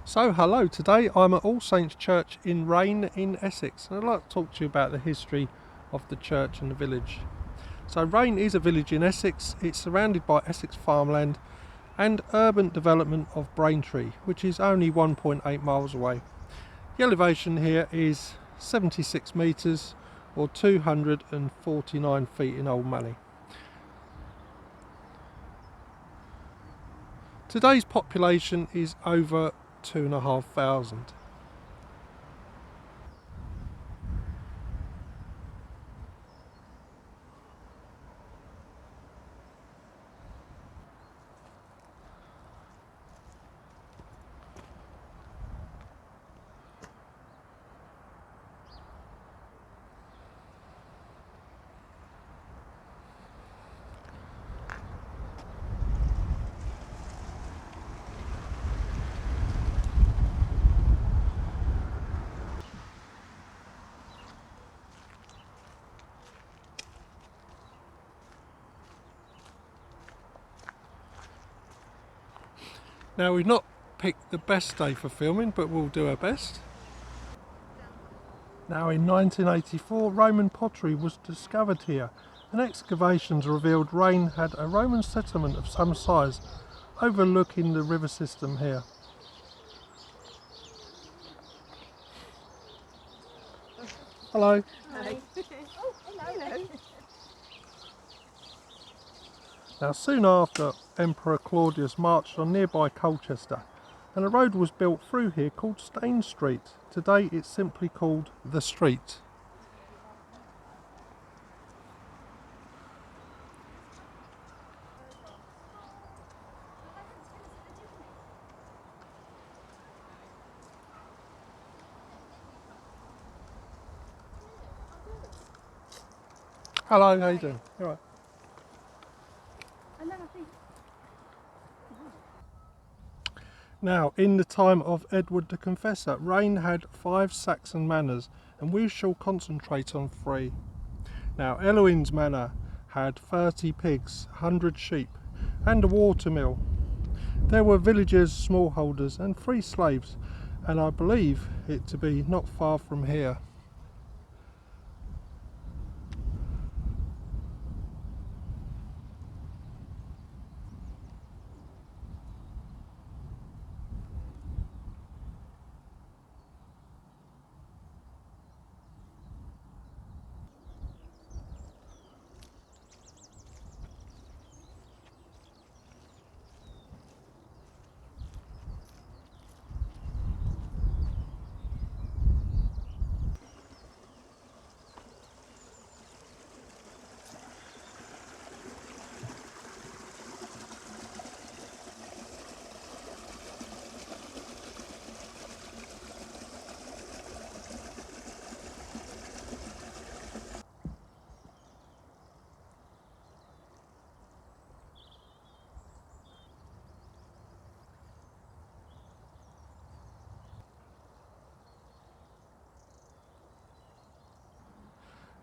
So hello, today I'm at All Saints Church in Rayne in Essex, and I'd like to talk to you about the history of the church and the village. So Rayne is a village in Essex. It's surrounded by Essex farmland and urban development of Braintree, which is only 1.8 miles away. The elevation here is 76 metres or 249 feet in Old Money. Today's population is over 2,500. Now, we've not picked the best day for filming, but we'll do our best. Now, in 1984, Roman pottery was discovered here, and excavations revealed Rayne had a Roman settlement of some size overlooking the river system here. Hello. Hi. Oh, hello. Now, soon after, Emperor Claudius marched on nearby Colchester, and a road was built through here called Stane Street. Today it's simply called The Street. Hello, how you doing? You all right? And then I think Now, in the time of Edward the Confessor, Rayne had 5 Saxon manors, and we shall concentrate on 3. Now, Eloin's manor had 30 pigs, 100 sheep, and a watermill. There were villagers, smallholders, and 3 slaves, and I believe it to be not far from here.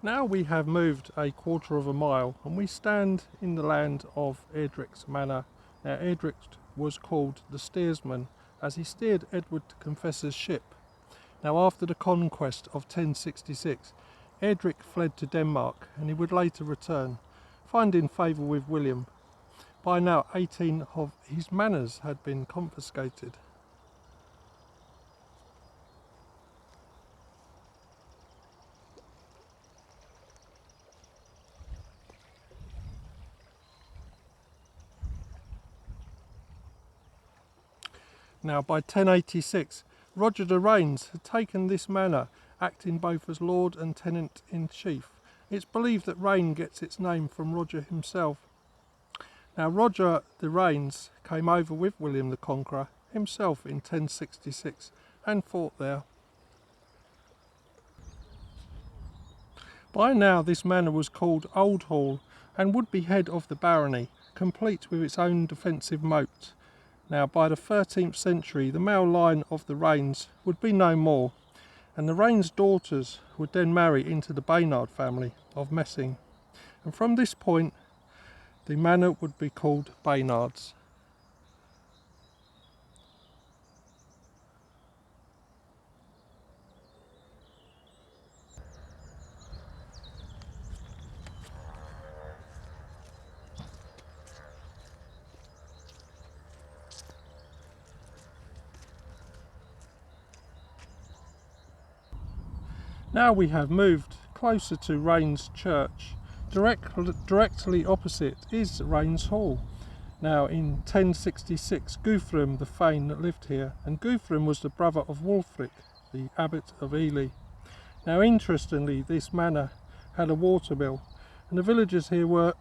Now we have moved a quarter of a mile and we stand in the land of Edric's manor. Now, Edric was called the steersman as he steered Edward the Confessor's ship. Now, after the conquest of 1066, Edric fled to Denmark and he would later return, finding favour with William. By now 18 of his manors had been confiscated. Now, by 1086, Roger de Raynes had taken this manor, acting both as Lord and Tenant-in-Chief. It's believed that Rayne gets its name from Roger himself. Now, Roger de Raynes came over with William the Conqueror himself in 1066 and fought there. By now this manor was called Old Hall and would be head of the barony, complete with its own defensive moat. Now, by the 13th century, the male line of the Raynes would be no more, and the Raynes' daughters would then marry into the Baynard family of Messing. And from this point, the manor would be called Baynard's. Now we have moved closer to Rayne's church. Directly opposite is Rayne's Hall. Now in 1066 Guthrum the Thane lived here, and Guthrum was the brother of Wulfric, the abbot of Ely. Now interestingly, this manor had a watermill, and the villagers here were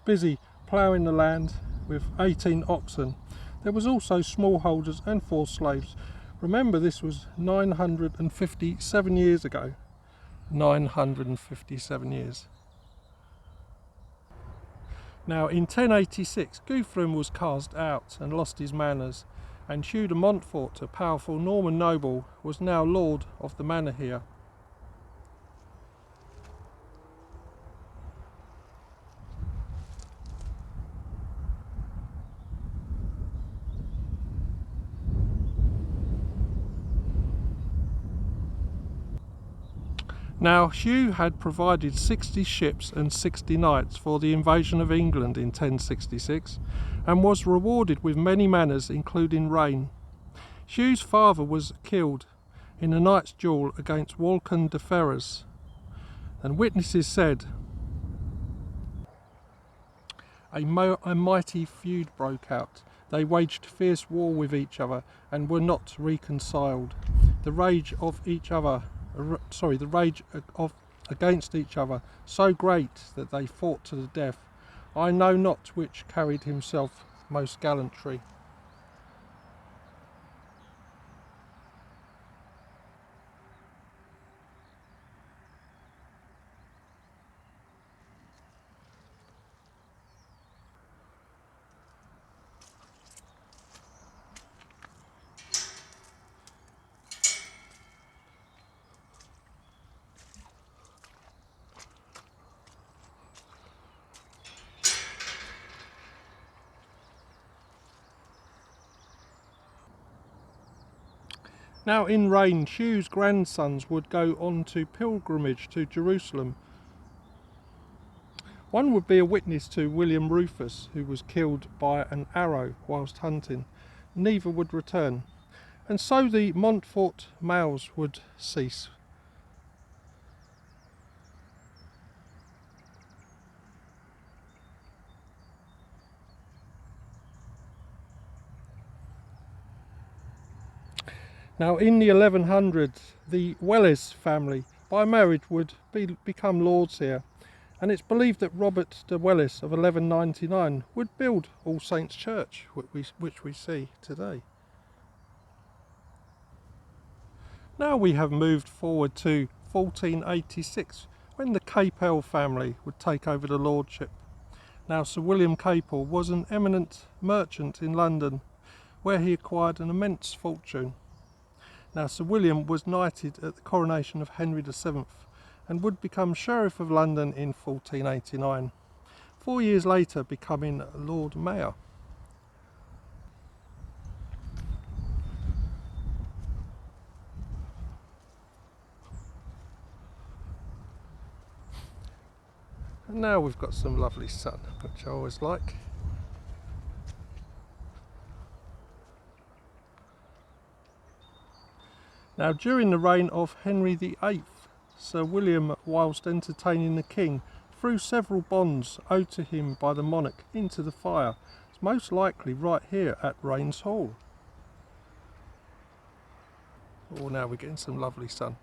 busy ploughing the land with 18 oxen. There was also smallholders and 4 slaves. Remember, this was 957 years ago. 957 years. Now in 1086 Guthrum was cast out and lost his manors, and Hugh de Montfort, a powerful Norman noble, was now lord of the manor here. Now Hugh had provided 60 ships and 60 knights for the invasion of England in 1066, and was rewarded with many manors, including Rayne. Hugh's father was killed in a knight's duel against Walcon de Ferrers, and witnesses said a mighty feud broke out. They waged fierce war with each other and were not reconciled. The rage of against each other so great that they fought to the death. I know not which carried himself most gallantry. Now in Rayne, Hugh's grandsons would go on to pilgrimage to Jerusalem. One would be a witness to William Rufus, who was killed by an arrow whilst hunting. Neither would return, and so the Montfort males would cease. Now in the 1100s, the Welles family by marriage would become lords here, and it's believed that Robert de Welles of 1199 would build All Saints Church, which we see today. Now we have moved forward to 1486, when the Capel family would take over the lordship. Now Sir William Capel was an eminent merchant in London, where he acquired an immense fortune. Now Sir William was knighted at the coronation of Henry VII and would become Sheriff of London in 1489, 4 years later becoming Lord Mayor. And now we've got some lovely sun, which I always like. Now during the reign of Henry VIII, Sir William, whilst entertaining the king, threw several bonds owed to him by the monarch into the fire. It's most likely right here at Rayne's Hall. Oh, now we're getting some lovely sun.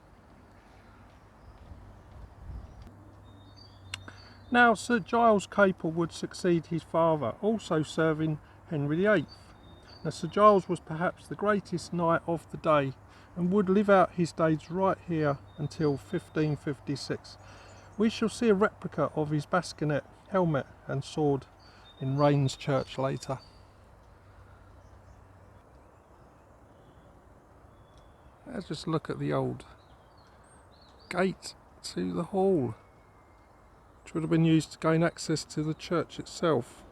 Now Sir Giles Capel would succeed his father, also serving Henry VIII. Now Sir Giles was perhaps the greatest knight of the day, and would live out his days right here until 1556. We shall see a replica of his bascinet, helmet and sword in Rayne's church later. Let's just look at the old gate to the hall, which would have been used to gain access to the church itself.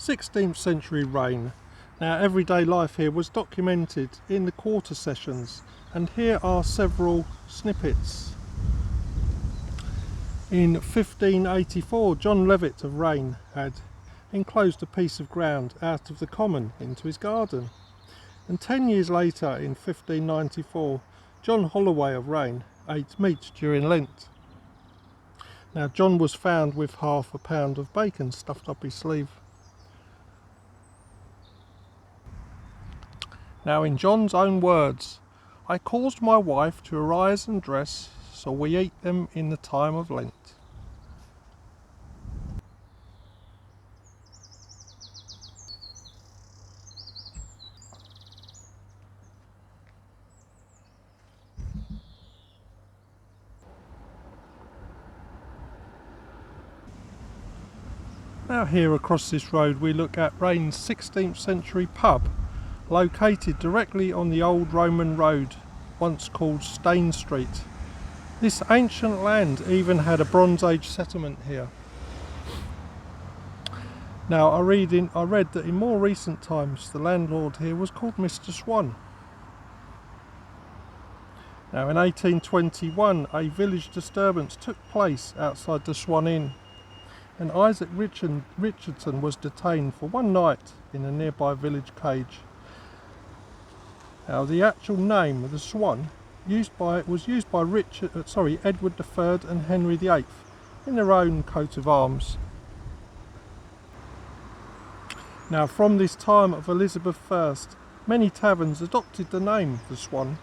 th century Rayne. Now, everyday life here was documented in the quarter sessions, and here are several snippets. In 1584, John Levitt of Rayne had enclosed a piece of ground out of the common into his garden. And 10 years later, in 1594, John Holloway of Rayne ate meat during Lent. Now, John was found with half a pound of bacon stuffed up his sleeve. Now, in John's own words, "I caused my wife to arise and dress, so we eat them in the time of Lent." Now, here across this road we look at Rayne's 16th century pub, located directly on the old Roman road, once called Stane Street. This ancient land even had a Bronze Age settlement here. Now, I read that in more recent times the landlord here was called Mr. Swan. Now, in 1821 a village disturbance took place outside the Swan Inn, and Isaac Richardson was detained for one night in a nearby village cage. Now, the actual name of the Swan was used by Edward III and Henry VIII in their own coat of arms. Now, from this time of Elizabeth I, many taverns adopted the name the Swan.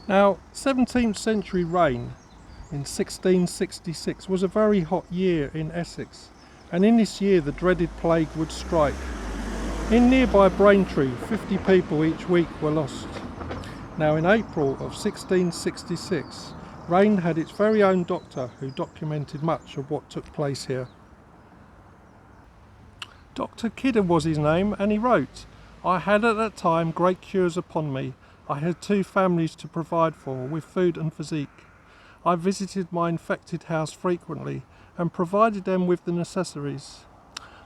Now, 17th century Rayne in 1666 was a very hot year in Essex, and in this year the dreaded plague would strike. In nearby Braintree, 50 people each week were lost. Now, in April of 1666, Rayne had its very own doctor who documented much of what took place here. Dr. Kidder was his name, and he wrote, "I had at that time great cures upon me. I had 2 families to provide for, with food and physique. I visited my infected house frequently, and provided them with the necessaries.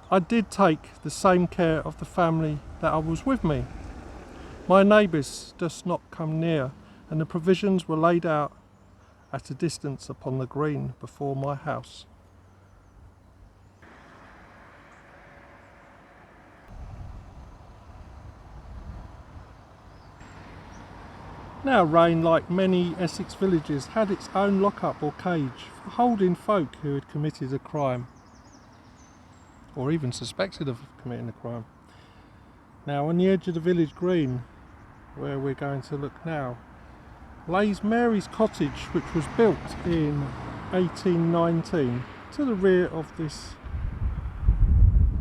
I did take the same care of the family that I was with me. My neighbours durst not come near, and the provisions were laid out at a distance upon the green before my house." Now, Rayne, like many Essex villages, had its own lock-up or cage for holding folk who had committed a crime, or even suspected of committing a crime. Now, on the edge of the village green, where we're going to look now, lays Mary's cottage, which was built in 1819. To the rear of this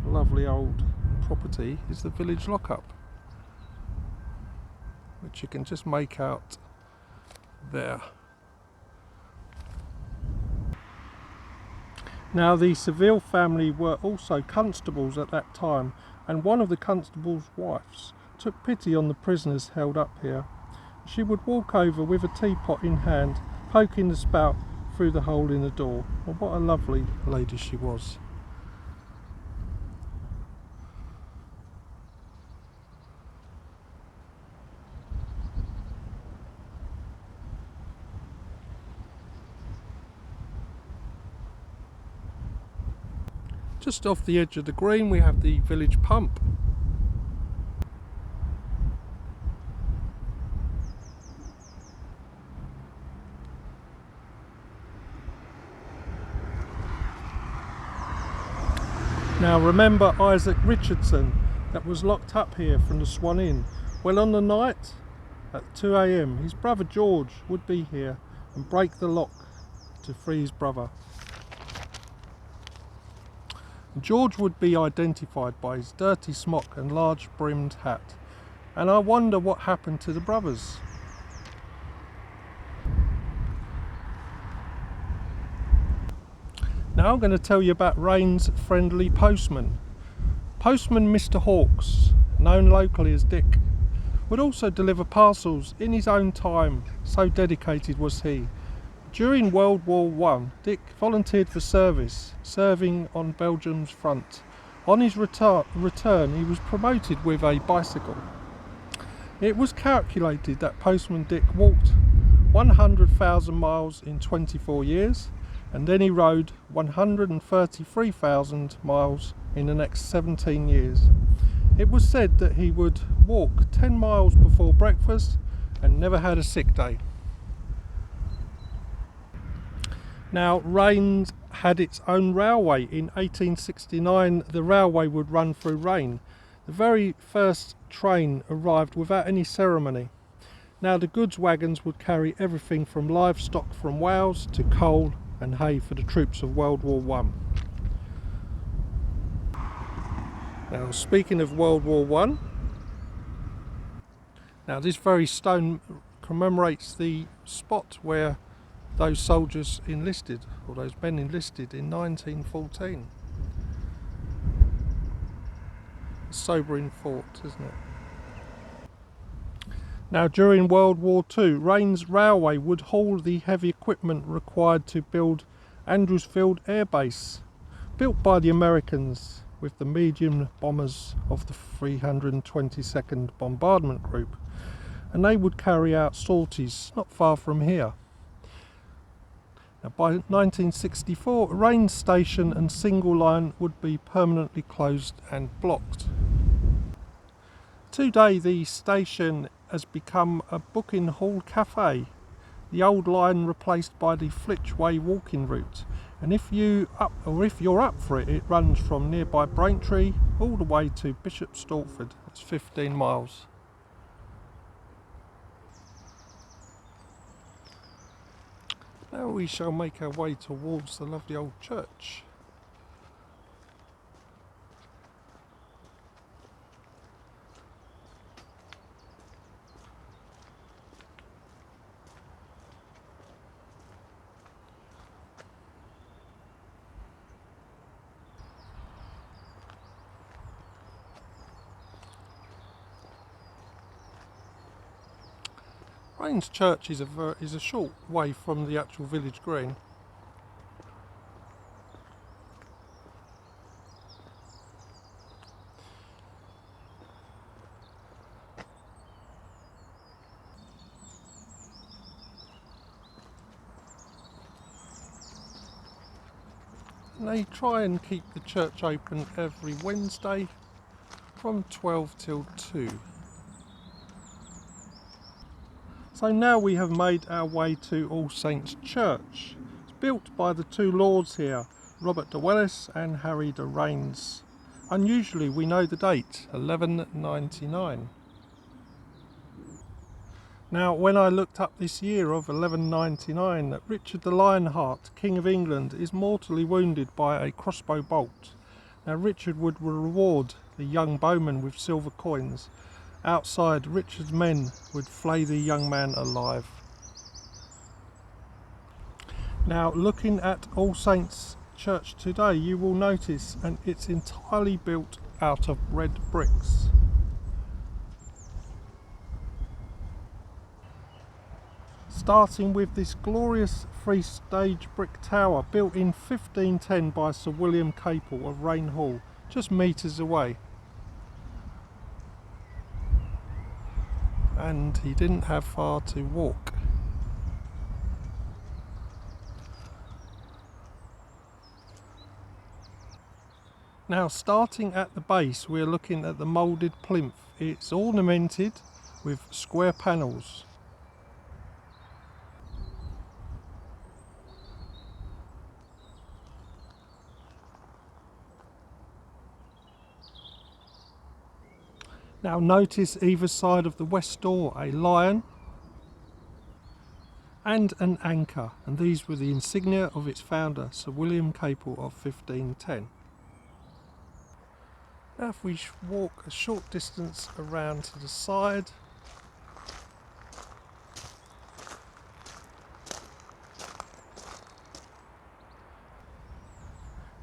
lovely old property is the village lock-up, which you can just make out there. Now, the Seville family were also constables at that time, and one of the constable's wives took pity on the prisoners held up here. She would walk over with a teapot in hand, poking the spout through the hole in the door. Well, what a lovely lady she was. Just off the edge of the green we have the village pump. Now, remember Isaac Richardson that was locked up here from the Swan Inn? Well, on the night at 2 AM his brother George would be here and break the lock to free his brother. George would be identified by his dirty smock and large brimmed hat, and I wonder what happened to the brothers. Now I'm going to tell you about Rayne's friendly postman. Postman Mr. Hawks, known locally as Dick, would also deliver parcels in his own time, so dedicated was he. During World War I, Dick volunteered for service, serving on Belgium's front. On his return, he was promoted with a bicycle. It was calculated that Postman Dick walked 100,000 miles in 24 years, and then he rode 133,000 miles in the next 17 years. It was said that he would walk 10 miles before breakfast and never had a sick day. Now, Rayne had its own railway. In 1869, the railway would run through Rayne. The very first train arrived without any ceremony. Now, the goods wagons would carry everything from livestock from Wales to coal and hay for the troops of World War I. Now, speaking of World War I, now this very stone commemorates the spot where those soldiers enlisted, or those men enlisted in 1914. A sobering thought, isn't it? Now, during World War II, Rayne's railway would haul the heavy equipment required to build Andrewsfield Air Base, built by the Americans with the medium bombers of the 322nd Bombardment Group, and they would carry out sorties not far from here. Now, by 1964, Rayne Station and single line would be permanently closed and blocked. Today the station has become a booking hall cafe, the old line replaced by the Flitchway walking route, and if you're up for it, it runs from nearby Braintree all the way to Bishop Stortford. It's 15 miles. Now we shall make our way towards the lovely old church. Rayne's church is a short way from the actual village green. And they try and keep the church open every Wednesday from 12 till 2. So now we have made our way to All Saints Church. It's built by the two lords here, Robert de Wellis and Harry de Raynes. Unusually, we know the date, 1199. Now, when I looked up this year of 1199, Richard the Lionheart, King of England, is mortally wounded by a crossbow bolt. Now, Richard would reward the young bowman with silver coins. Outside, Richard's men would flay the young man alive. Now, looking at All Saints Church today, you will notice, and it's entirely built out of red bricks. Starting with this glorious three-stage brick tower built in 1510 by Sir William Capel of Rayne Hall, just metres away. And he didn't have far to walk. Now, starting at the base, we're looking at the moulded plinth. It's ornamented with square panels. Now notice either side of the west door a lion and an anchor, and these were the insignia of its founder, Sir William Capel of 1510. Now if we walk a short distance around to the side,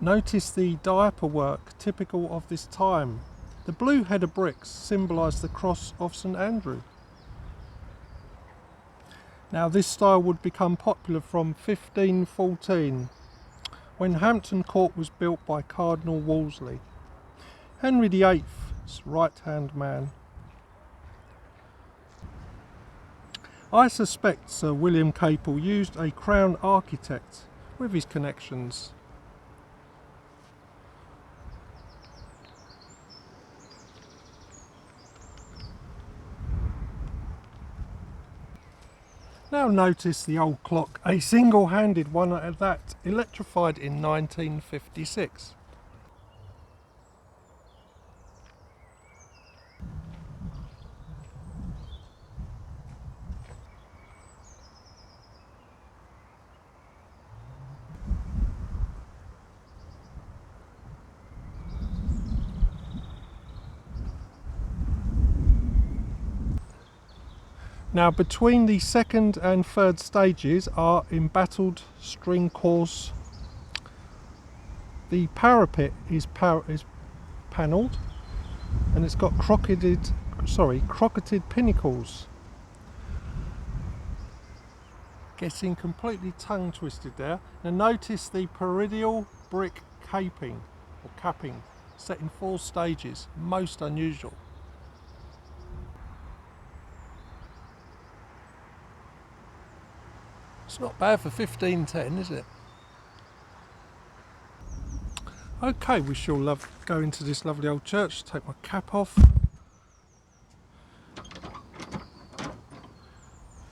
Notice the diaper work typical of this time. The blue header bricks symbolise the cross of St Andrew. Now this style would become popular from 1514 when Hampton Court was built by Cardinal Wolsey, Henry VIII's right-hand man. I suspect Sir William Capel used a crown architect with his connections. Now notice the old clock, a single-handed one at that, electrified in 1956. Now between the second and third stages are embattled string course. The parapet is panelled and it's got crocketed pinnacles. Getting completely tongue twisted there. Now notice the pyramidal brick capping set in 4 stages, most unusual. It's not bad for 1510, is it? Okay, we shall go into this lovely old church. Take my cap off.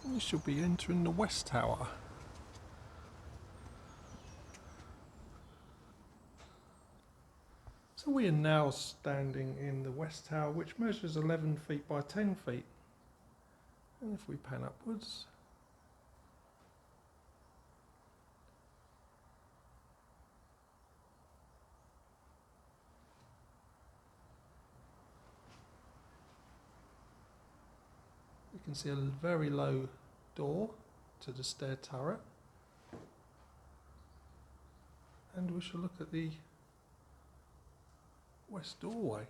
We shall be entering the West Tower. So we are now standing in the West Tower, which measures 11 feet by 10 feet. And if we pan upwards, you can see a very low door to the stair turret. And we shall look at the west doorway.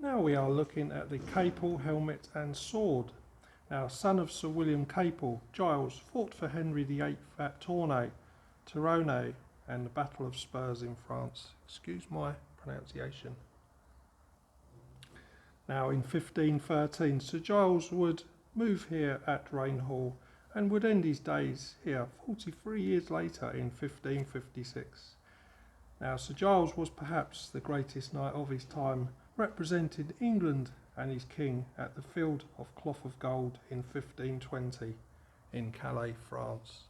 Now we are looking at the Capel helmet and sword. Now, son of Sir William Capel, Giles fought for Henry VIII at Tournai, Tyrone, and the Battle of Spurs in France. Excuse my pronunciation. Now, in 1513, Sir Giles would move here at Rayne Hall and would end his days here 43 years later in 1556. Now, Sir Giles was perhaps the greatest knight of his time, represented England and his king at the Field of Cloth of Gold in 1520 in Calais, France.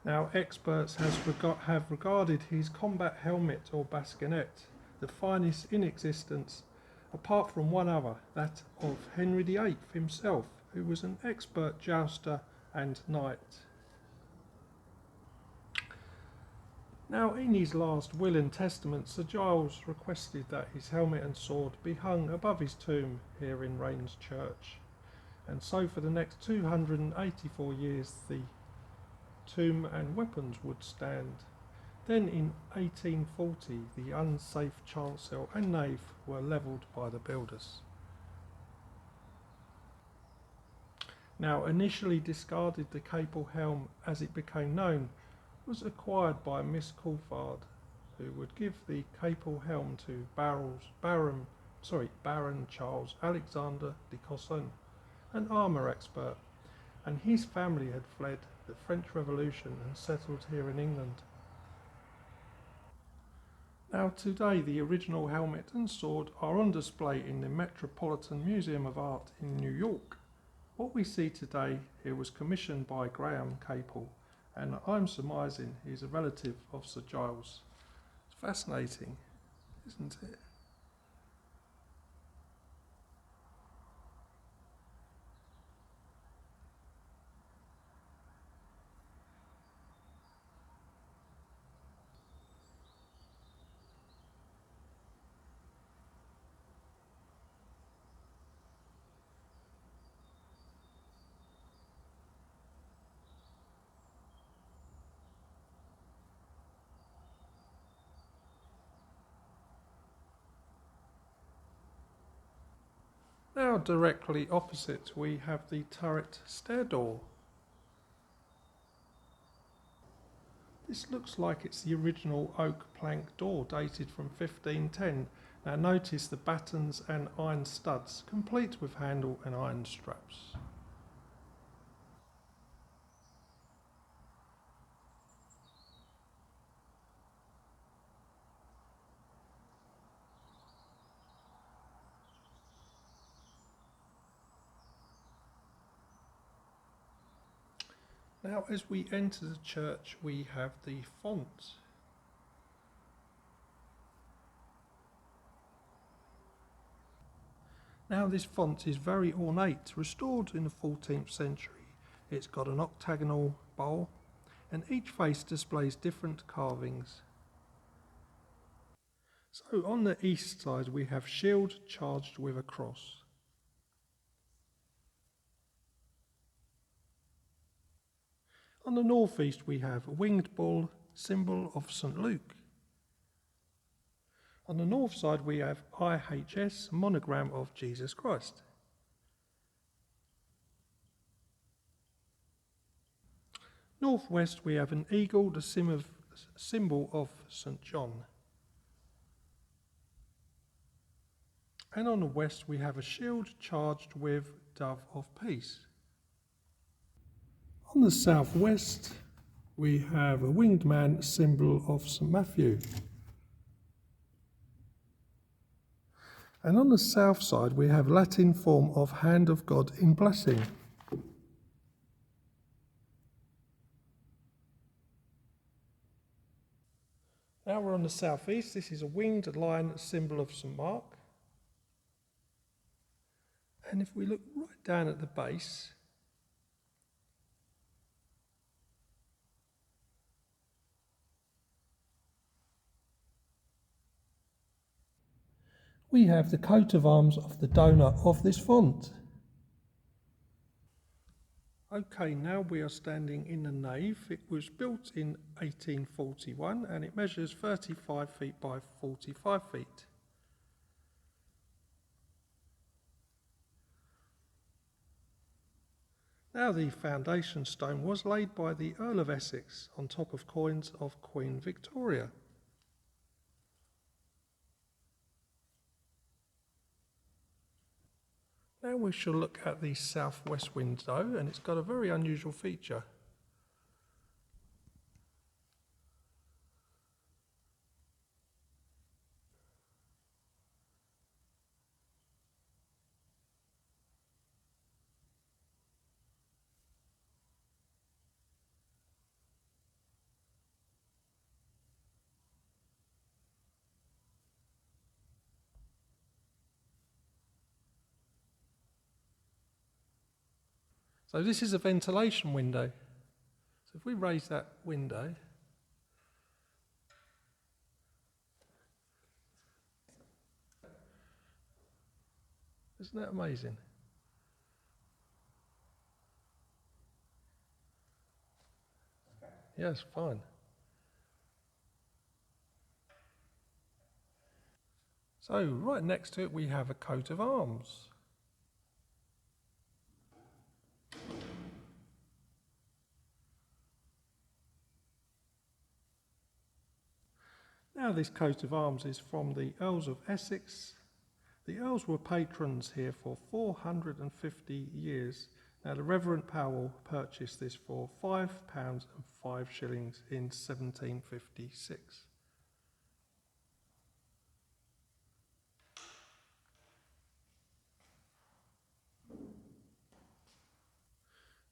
Now, experts have regarded his combat helmet or bascinet the finest in existence, apart from one other, that of Henry VIII himself, who was an expert jouster and knight. Now, in his last will and testament, Sir Giles requested that his helmet and sword be hung above his tomb here in Rayne's church, and so for the next 284 years the tomb and weapons would stand. Then in 1840 the unsafe chancel and nave were levelled by the builders. Now, initially discarded, the Capel helm, as it became known, was acquired by Miss Coulthard, who would give the Capel helm to Baron Charles Alexander de Cosson, an armour expert, and his family had fled the French Revolution and settled here in England. Now, today the original helmet and sword are on display in the Metropolitan Museum of Art in New York. What we see today here was commissioned by Graham Capel, and I'm surmising he's a relative of Sir Giles. It's fascinating, isn't it? Now directly opposite we have the turret stair door. This looks like it's the original oak plank door dated from 1510. Now notice the battens and iron studs, complete with handle and iron straps. Now as we enter the church we have the font. Now this font is very ornate, restored in the 14th century. It's got an octagonal bowl and each face displays different carvings. So on the east side we have shield charged with a cross. On the northeast we have a winged bull, symbol of St. Luke. On the north side we have IHS, monogram of Jesus Christ. Northwest we have an eagle, the symbol of St. John. And on the west we have a shield charged with dove of peace. On the southwest we have a winged man, symbol of St. Matthew. And on the south side we have Latin form of hand of God in blessing. Now we're on the southeast. This is a winged lion, symbol of St. Mark. And if we look right down at the base, we have the coat of arms of the donor of this font. Okay, now we are standing in the nave. It was built in 1841 and it measures 35 feet by 45 feet. Now the foundation stone was laid by the Earl of Essex on top of coins of Queen Victoria. Now we shall look at the southwest window, and it's got a very unusual feature. So this is a ventilation window. So if we raise that window, isn't that amazing? Yes, fine. So right next to it we have a coat of arms. Now this coat of arms is from the Earls of Essex. The Earls were patrons here for 450 years. Now the Reverend Powell purchased this for £5 and 5 shillings in 1756.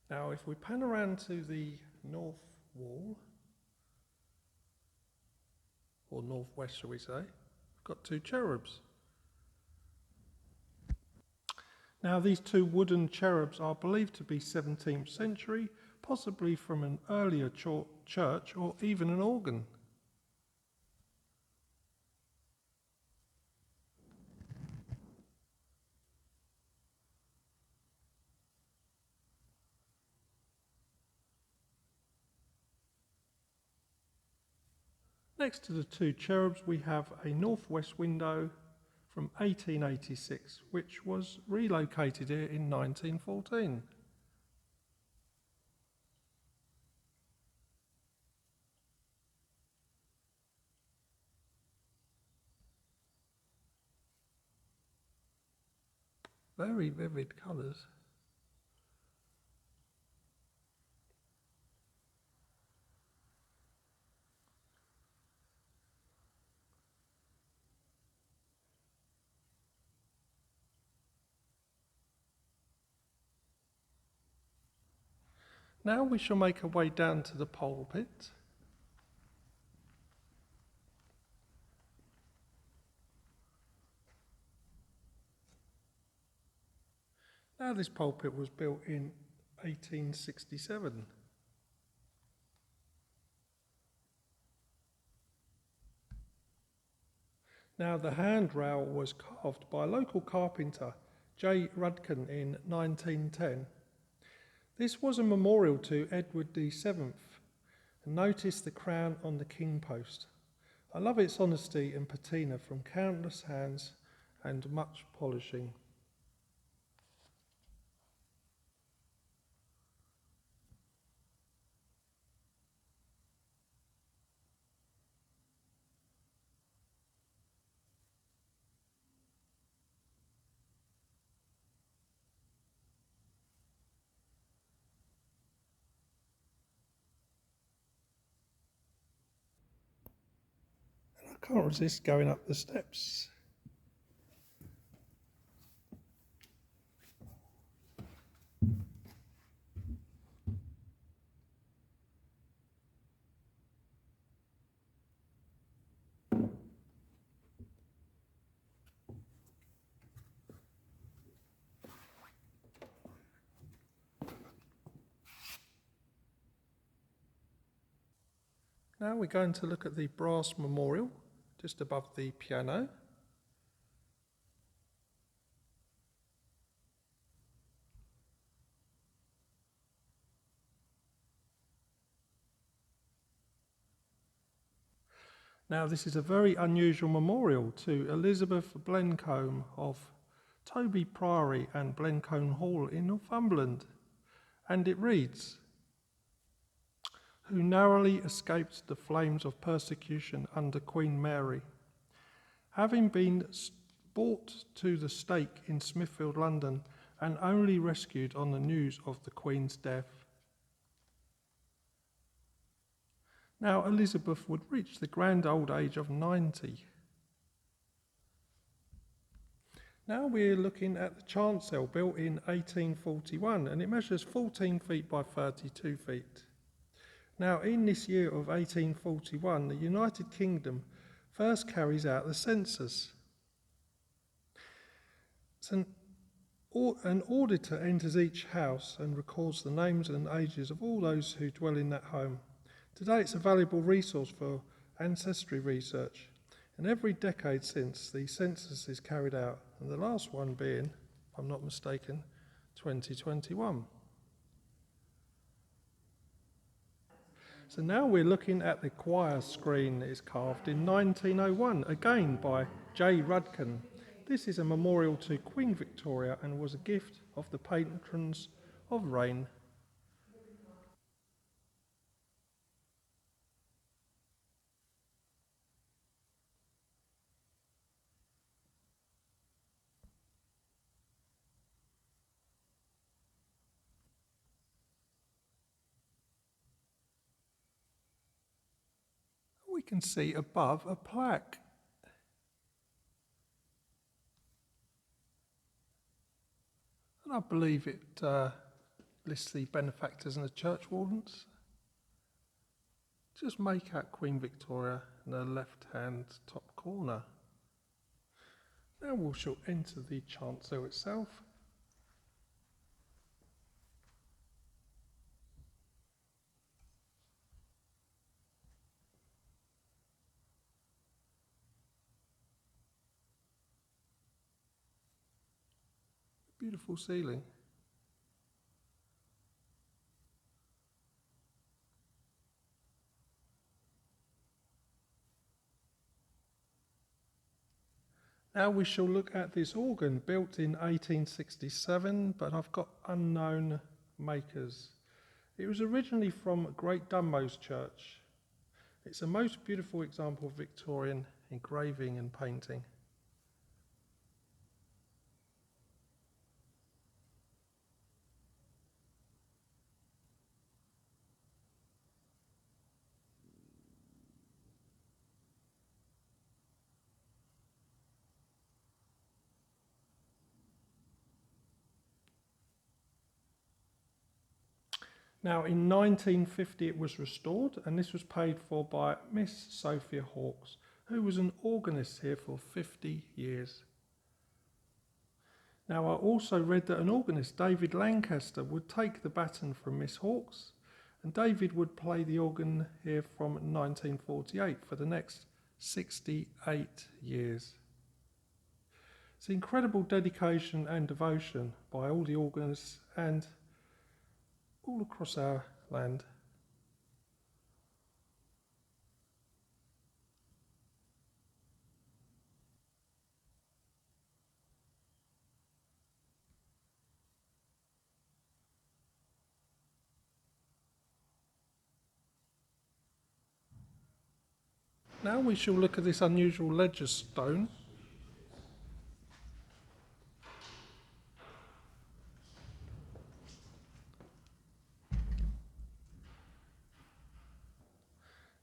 Now if we pan around to the north wall, or northwest shall we say, we've got two cherubs. Now these two wooden cherubs are believed to be 17th century, possibly from an earlier church or even an organ. Next to the two cherubs we have a northwest window from 1886, which was relocated here in 1914. Very vivid colours. Now we shall make our way down to the pulpit. Now this pulpit was built in 1867. Now the handrail was carved by local carpenter J. Rudkin in 1910. This was a memorial to Edward VII, and notice the crown on the king post. I love its honesty and patina from countless hands and much polishing. And I can't resist going up the steps. Now we're going to look at the brass memorial just above the piano. Now this is a very unusual memorial to Elizabeth Blencombe of Toby Priory and Blencombe Hall in Northumberland, and it reads, "Who narrowly escaped the flames of persecution under Queen Mary, having been brought to the stake in Smithfield, London, and only rescued on the news of the Queen's death." Now Elizabeth would reach the grand old age of 90. Now we're looking at the chancel built in 1841, and it measures 14 feet by 32 feet. Now in this year of 1841, the United Kingdom first carries out the census. An auditor enters each house and records the names and ages of all those who dwell in that home. Today it's a valuable resource for ancestry research, and every decade since the census is carried out, and the last one being, if I'm not mistaken, 2021. So now we're looking at the choir screen that is carved in 1901, again by J. Rudkin. This is a memorial to Queen Victoria and was a gift of the patrons of Rayne. We can see above a plaque. And I believe it lists the benefactors and the church wardens. Just make out Queen Victoria in the left-hand top corner. Now we shall enter the chancel itself. Beautiful ceiling. Now we shall look at this organ, built in 1867, but I've got unknown makers. It was originally from Great Dunmo's Church. It's a most beautiful example of Victorian engraving and painting. Now in 1950 it was restored, and this was paid for by Miss Sophia Hawkes, who was an organist here for 50 years. Now I also read that an organist, David Lancaster, would take the baton from Miss Hawkes, and David would play the organ here from 1948 for the next 68 years. It's incredible dedication and devotion by all the organists and all across our land. Now we shall look at this unusual ledger stone.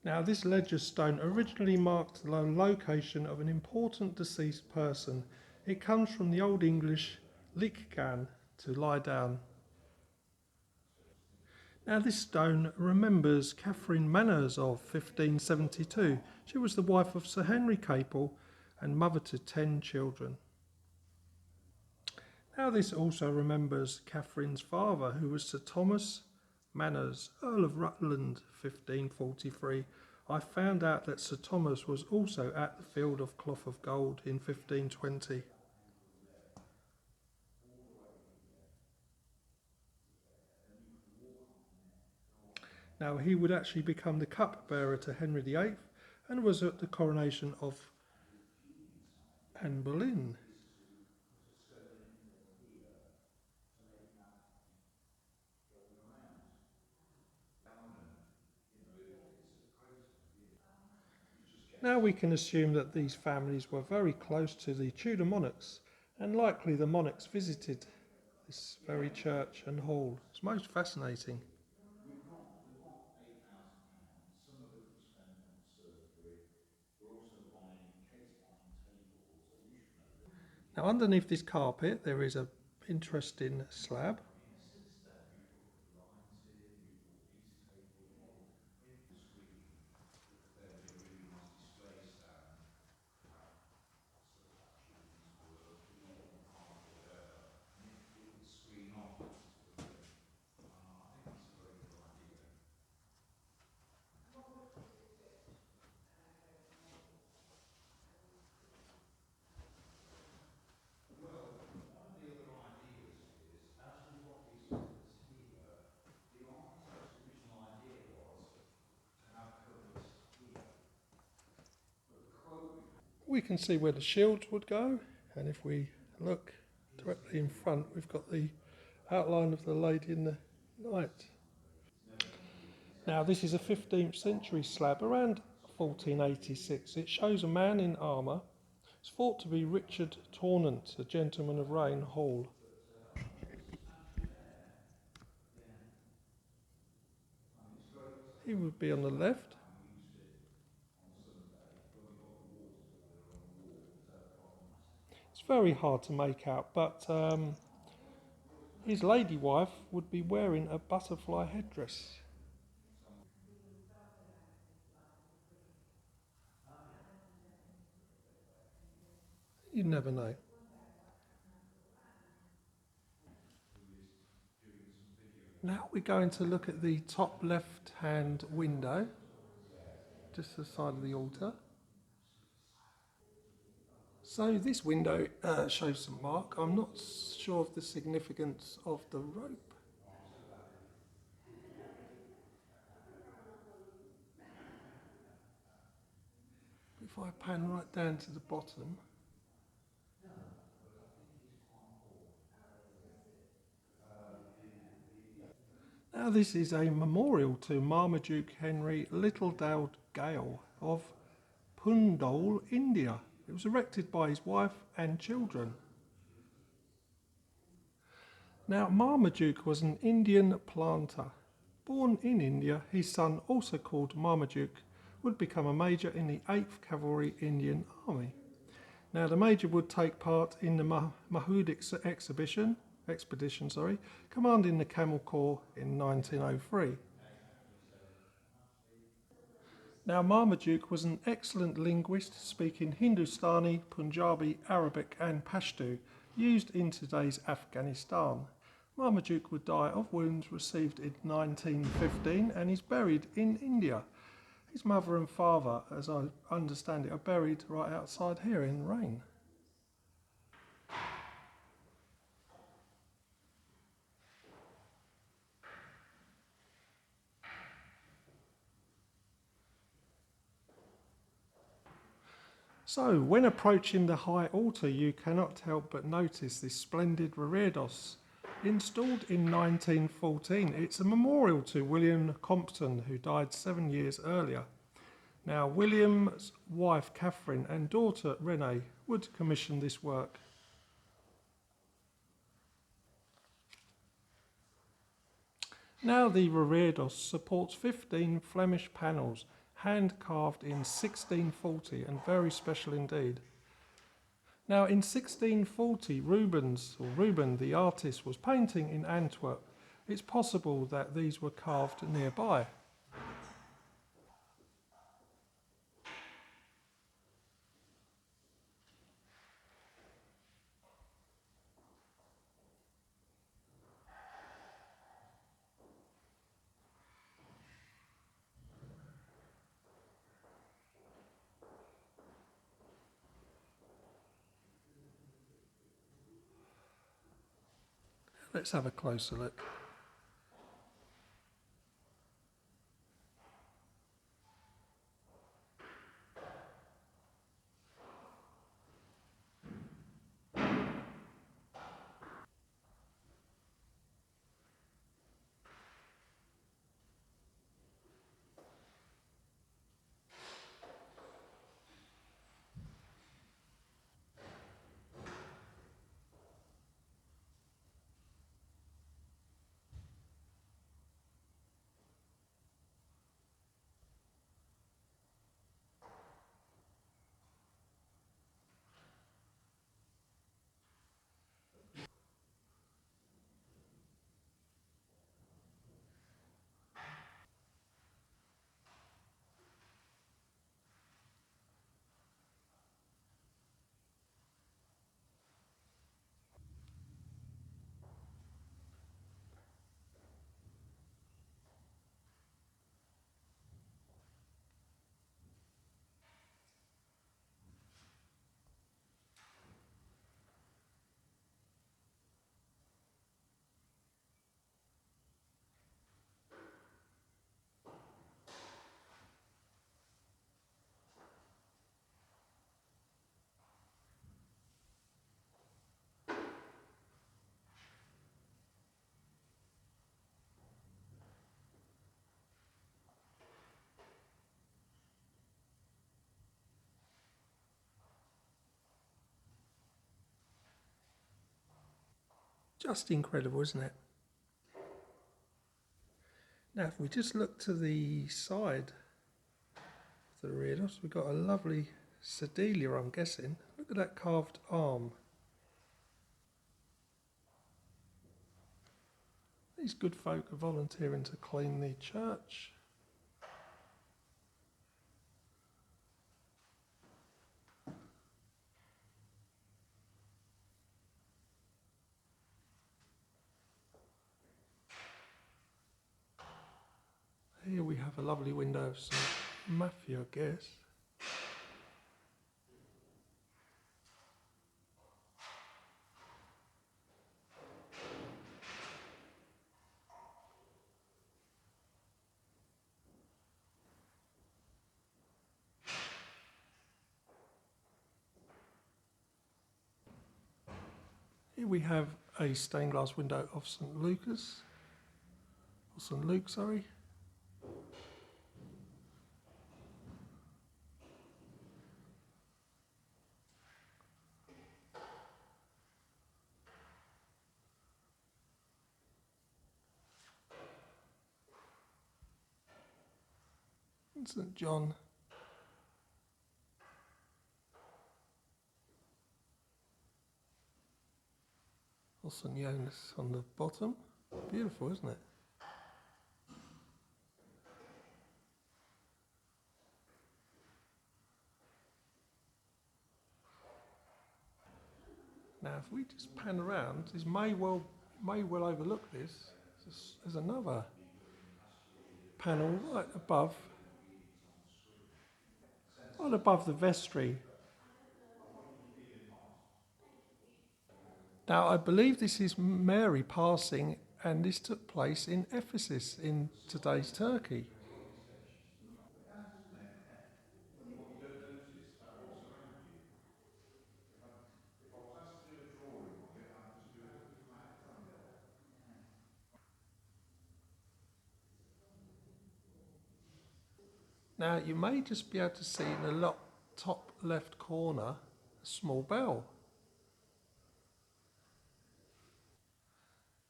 Now this ledger stone originally marked the location of an important deceased person. It comes from the Old English licgan, to lie down. Now this stone remembers Catherine Manners of 1572. She was the wife of Sir Henry Capel and mother to 10 children. Now this also remembers Catherine's father, who was Sir Thomas Manners, Earl of Rutland, 1543. I found out that Sir Thomas was also at the Field of Cloth of Gold in 1520. Now he would actually become the cupbearer to Henry VIII and was at the coronation of Anne Boleyn. Now we can assume that these families were very close to the Tudor monarchs, and likely the monarchs visited this very church and hall. It's most fascinating. Now underneath this carpet there is a interesting slab. We can see where the shields would go, and if we look directly in front, we've got the outline of the Lady in the Night. Now this is a 15th century slab, around 1486. It shows a man in armour. It's thought to be Richard Tornant, a gentleman of Rayne Hall. He would be on the left. It's very hard to make out, but His lady wife would be wearing a butterfly headdress. You never know. Now we're going to look at the top left hand window, just to the side of the altar. So this window shows St Mark. I'm not sure of the significance of the rope. If I pan right down to the bottom, now this is a memorial to Marmaduke Henry Littledale Gale of Pundole, India. It was erected by his wife and children. Now Marmaduke was an Indian planter. Born in India, his son, also called Marmaduke, would become a major in the 8th Cavalry Indian Army. Now the major would take part in the Mahud expedition, commanding the Camel Corps in 1903. Now Marmaduke was an excellent linguist, speaking Hindustani, Punjabi, Arabic and Pashto, used in today's Afghanistan. Marmaduke would die of wounds received in 1915 and is buried in India. His mother and father, as I understand it, are buried right outside here in Rayne. So, when approaching the high altar, you cannot help but notice this splendid reredos. Installed in 1914, it's a memorial to William Compton, who died 7 years earlier. Now, William's wife Catherine and daughter Rayne would commission this work. Now, the reredos supports 15 Flemish panels, hand carved in 1640 and very special indeed. Now, in 1640, Reuben, the artist, was painting in Antwerp. It's possible that these were carved nearby. Let's have a closer look. Just incredible, isn't it? Now, if we just look to the side of the reredos, we've got a lovely sedilia, I'm guessing. Look at that carved arm. These good folk are volunteering to clean the church. Here we have a lovely window of St Matthew, I guess. Here we have a stained glass window of St Lucas, or St Luke, sorry. And St John. Or St Jonas on the bottom. Beautiful, isn't it? Now, if we just pan around, this may well overlook this. There's another panel right above the vestry. Now, I believe this is Mary passing, and this took place in Ephesus in today's Turkey. Now, you may just be able to see in the top left corner a small bell.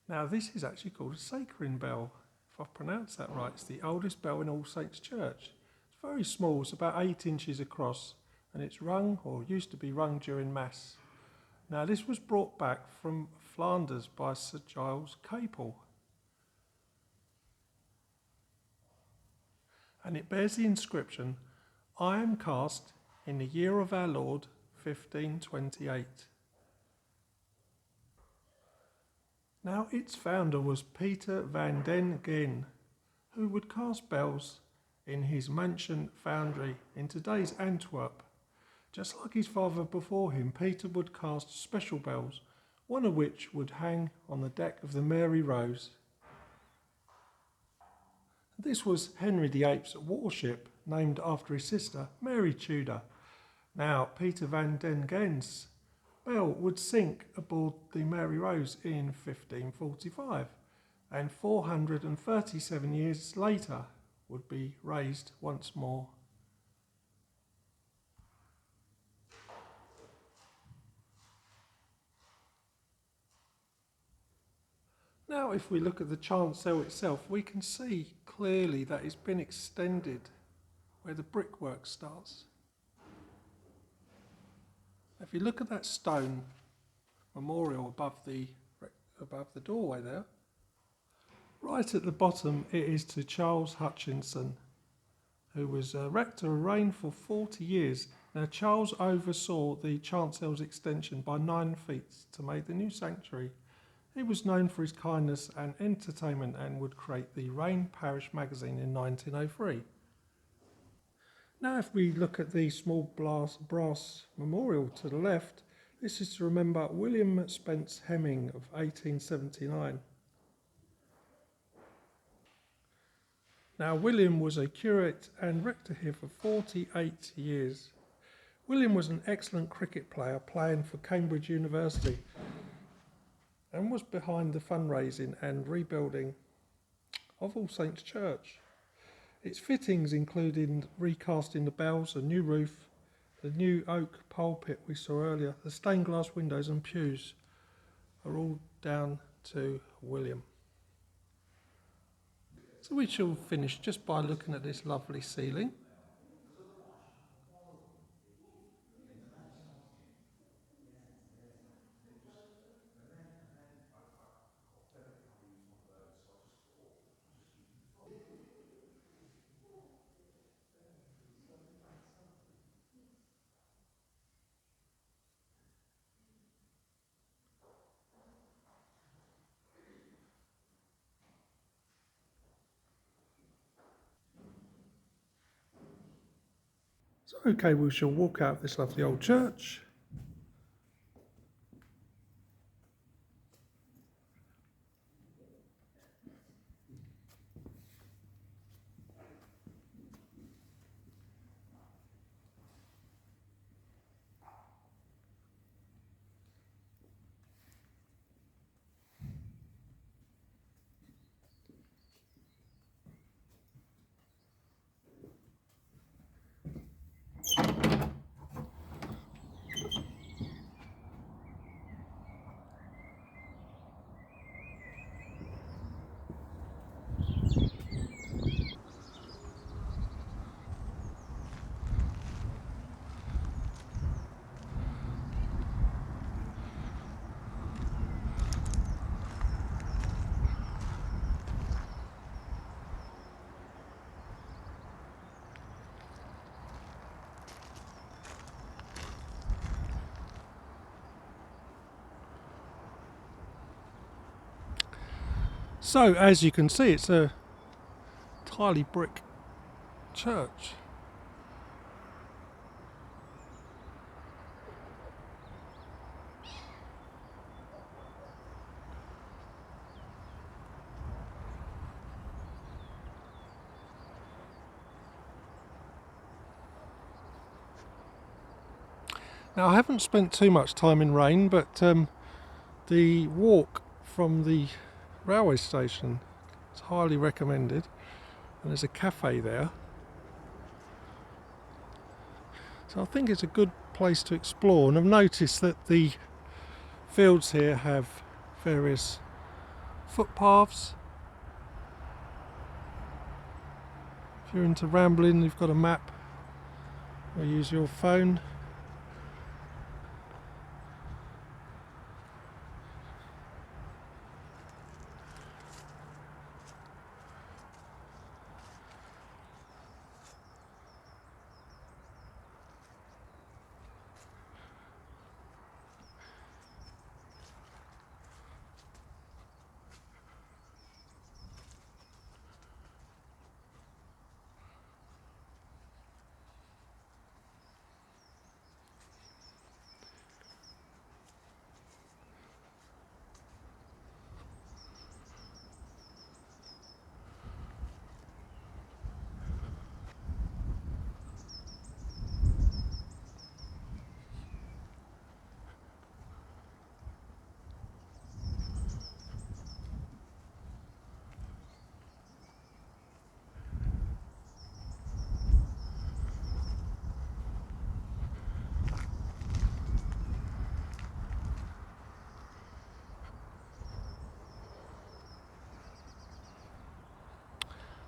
Now, this is actually called a sacring bell, if I've pronounced that right. It's the oldest bell in All Saints Church. It's very small, it's about 8 inches across, and it's rung, or used to be rung during Mass. Now, this was brought back from Flanders by Sir Giles Capel, and it bears the inscription, "I am cast in the year of our Lord, 1528. Now, its founder was Peter van den Geen, who would cast bells in his mansion foundry in today's Antwerp. Just like his father before him, Peter would cast special bells, one of which would hang on the deck of the Mary Rose. This was Henry VIII's warship, named after his sister, Mary Tudor. Now, Peter van den Geen's bell would sink aboard the Mary Rose in 1545, and 437 years later would be raised once more. Now, if we look at the chancel itself, we can see clearly that it's been extended where the brickwork starts. If you look at that stone memorial above the doorway there, right at the bottom it is to Charles Hutchinson, who was rector of Rayne for 40 years. Now, Charles oversaw the chancel's extension by 9 feet to make the new sanctuary. He was known for his kindness and entertainment, and would create the Rayne Parish magazine in 1903. Now, if we look at the small brass memorial to the left, this is to remember William Spence Hemming of 1879. Now, William was a curate and rector here for 48 years. William was an excellent cricket player, playing for Cambridge University, and was behind the fundraising and rebuilding of All Saints Church. Its fittings included recasting the bells, a new roof, the new oak pulpit we saw earlier, the stained glass windows and pews are all down to William. So we shall finish just by looking at this lovely ceiling. Okay, we shall walk out of this lovely old church. So, as you can see, it's a entirely brick church. Now, I haven't spent too much time in Rayne, but the walk from the railway station is highly recommended, and there's a cafe there. So I think it's a good place to explore, and I've noticed that the fields here have various footpaths. If you're into rambling, you've got a map or use your phone.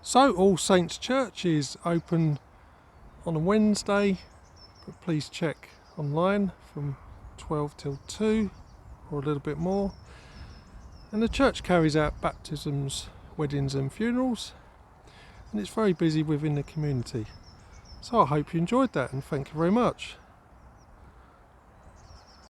So All Saints Church is open on a Wednesday, but please check online from 12 till 2 or a little bit more. And the church carries out baptisms, weddings and funerals, and it's very busy within the community. So I hope you enjoyed that, and thank you very much.